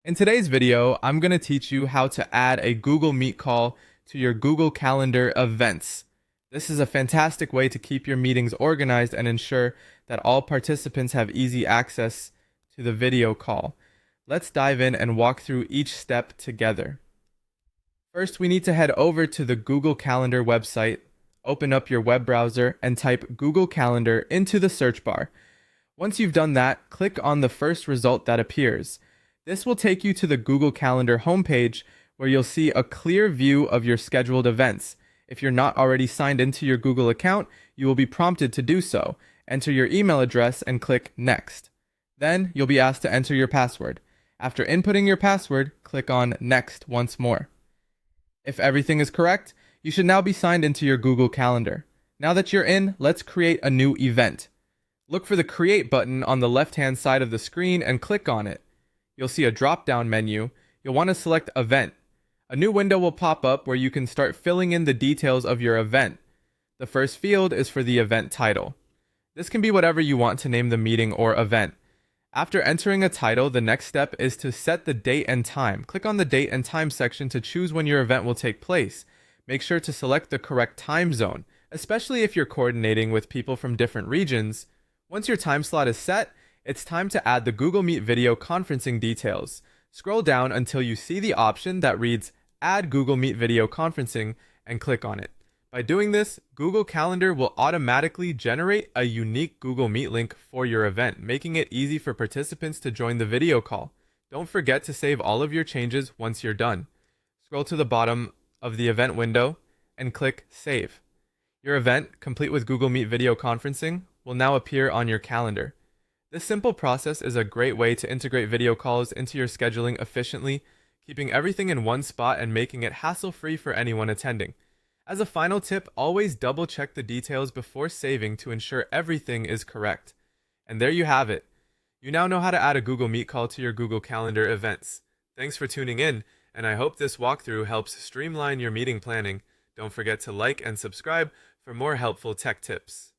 In today's video, I'm going to teach you how to add a Google Meet call to your Google Calendar events. This is a fantastic way to keep your meetings organized and ensure that all participants have easy access to the video call. Let's dive in and walk through each step together. First, we need to head over to the Google Calendar website, open up your web browser, and type Google Calendar into the search bar. Once you've done that, click on the first result that appears. This will take you to the Google Calendar homepage where you'll see a clear view of your scheduled events. If you're not already signed into your Google account, you will be prompted to do so. Enter your email address and click Next. Then you'll be asked to enter your password. After inputting your password, click on Next once more. If everything is correct, you should now be signed into your Google Calendar. Now that you're in, let's create a new event. Look for the Create button on the left-hand side of the screen and click on it. You'll see a drop-down menu. You'll want to select Event. A new window will pop up where you can start filling in the details of your event. The first field is for the event title. This can be whatever you want to name the meeting or event. After entering a title, the next step is to set the date and time. Click on the date and time section to choose when your event will take place. Make sure to select the correct time zone, especially if you're coordinating with people from different regions. Once your time slot is set, it's time to add the Google Meet video conferencing details. Scroll down until you see the option that reads Add Google Meet video conferencing and click on it. By doing this, Google Calendar will automatically generate a unique Google Meet link for your event, making it easy for participants to join the video call. Don't forget to save all of your changes once you're done. Scroll to the bottom of the event window and click Save. Your event, complete with Google Meet video conferencing, will now appear on your calendar. This simple process is a great way to integrate video calls into your scheduling efficiently, keeping everything in one spot and making it hassle-free for anyone attending. As a final tip, always double-check the details before saving to ensure everything is correct. And there you have it. You now know how to add a Google Meet call to your Google Calendar events. Thanks for tuning in, and I hope this walkthrough helps streamline your meeting planning. Don't forget to like and subscribe for more helpful tech tips.